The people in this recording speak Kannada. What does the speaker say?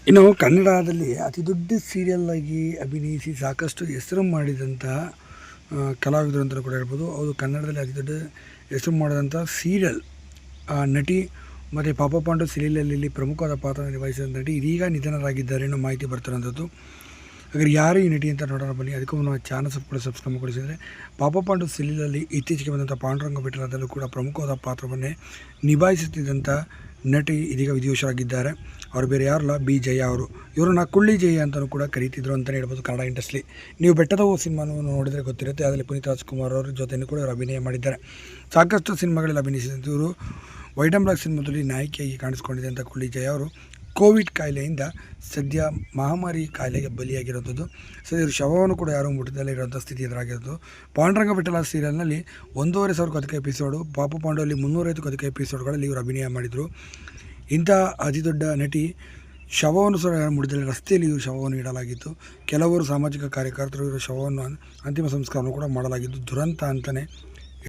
ಇನ್ನು ಕನ್ನಡದಲ್ಲಿ ಅತಿ ದೊಡ್ಡ ಸೀರಿಯಲ್ ಆಗಿ ಅಭಿನಯಿಸಿ ಸಾಕಷ್ಟು ಹೆಸರು ಮಾಡಿದಂತಹ ಕಲಾವಿದರು ಅಂತಲೂ ಕೂಡ ಹೇಳ್ಬೋದು. ಹೌದು, ಕನ್ನಡದಲ್ಲಿ ಅತಿ ದೊಡ್ಡ ಹೆಸರು ಮಾಡಿದಂಥ ಸೀರಿಯಲ್ ನಟಿ ಮತ್ತು ಪಾಪ ಪಾಂಡು ಸೀರಿಯಲಲ್ಲಿ ಪ್ರಮುಖವಾದ ಪಾತ್ರ ನಿರ್ವಹಿಸಿದ ನಟಿ ಇದೀಗ ನಿಧನರಾಗಿದ್ದಾರೆ ಅನ್ನೋ ಮಾಹಿತಿ ಬರ್ತಿರೋಂಥದ್ದು. ಹಾಗಾದ್ರೆ ಯಾರು ಈ ನಟಿ ಅಂತ ನೋಡೋಣ ಬನ್ನಿ. ಅದಕ್ಕೂ ನಮ್ಮ ಚಾನಲ್ ಸಬ್ಸ್ಕ್ರೈಬ್ ಮಾಡಿಸಿದರೆ ಪಾಪ ಪಾಂಡು ಸೀರಿಯಲಲ್ಲಿ ಇತ್ತೀಚೆಗೆ ಬಂದಂಥ ಪಾಂಡುರಂಗ ವಿಠಲದಲ್ಲೂ ಕೂಡ ಪ್ರಮುಖವಾದ ಪಾತ್ರವನ್ನೇ ನಿಭಾಯಿಸುತ್ತಿದ್ದಂಥ ನಟಿ ಇದೀಗ ವಿಧಿವಶರಾಗಿದ್ದಾರೆ. ಅವರು ಬೇರೆ ಯಾರಲ್ಲ, ಬಿ ಜಯ ಅವರು. ಇವರನ್ನು ಕುಳ್ಳಿ ಜಯ ಅಂತಲೂ ಕೂಡ ಕರೀತಿದ್ರು ಅಂತಲೇ ಹೇಳ್ಬೋದು ಕನ್ನಡ ಇಂಡಸ್ಟ್ರಿ. ನೀವು ಬೆಟ್ಟದ ಹೂ ಸಿನಿಮಾವನ್ನು ನೋಡಿದರೆ ಗೊತ್ತಿರುತ್ತೆ. ಅದರಲ್ಲಿ ಪುನೀತ್ ರಾಜ್ಕುಮಾರ್ ಅವರ ಜೊತೆಯೂ ಕೂಡ ಇವರು ಅಭಿನಯ ಮಾಡಿದ್ದಾರೆ. ಸಾಕಷ್ಟು ಸಿನಿಮಾಗಳಲ್ಲಿ ಅಭಿನಯಿಸಿದಂಥ ಇವರು ವೈಟ್ ಆ್ಯಂಡ್ ಬ್ಲ್ಯಾಕ್ ಸಿನಿಮಾದಲ್ಲಿ ನಾಯಕಿಯಾಗಿ ಕಾಣಿಸ್ಕೊಂಡಿದೆ ಅಂತ ಕುಳ್ಳಿ ಜಯ ಅವರು ಕೋವಿಡ್ ಕಾಯಿಲೆಯಿಂದ ಸದ್ಯ ಮಹಾಮಾರಿ ಕಾಯಿಲೆಗೆ ಬಲಿಯಾಗಿರೋಂಥದ್ದು. ಇವರು ಶವವನ್ನು ಕೂಡ ಯಾರೂ ಮುಟ್ಟದಲ್ಲೇ ಇರೋಂಥ ಸ್ಥಿತಿ ಎದುರಾಗಿರೋದು. ಪಾಂಡುರಂಗ ವಿಠಲ ಸೀರಿಯಲ್ನಲ್ಲಿ 1,500 ಕಥಕ ಎಪಿಸೋಡು, ಪಾಪ ಪಾಂಡುವಲ್ಲಿ 305 ಕಥಕ ಎಪಿಸೋಡ್ಗಳಲ್ಲಿ ಇವರು ಅಭಿನಯ ಮಾಡಿದರು. ಇಂಥ ಅತಿ ದೊಡ್ಡ ನಟಿ ಶವವನ್ನು ಸಹ ಮುಟ್ಟದಲ್ಲಿ ರಸ್ತೆಯಲ್ಲಿ ಇವರು ಶವವನ್ನು ಇಡಲಾಗಿತ್ತು. ಕೆಲವರು ಸಾಮಾಜಿಕ ಕಾರ್ಯಕರ್ತರು ಇವರ ಶವವನ್ನು ಅಂತಿಮ ಸಂಸ್ಕಾರವನ್ನು ಕೂಡ ಮಾಡಲಾಗಿದ್ದು ದುರಂತ ಅಂತಲೇ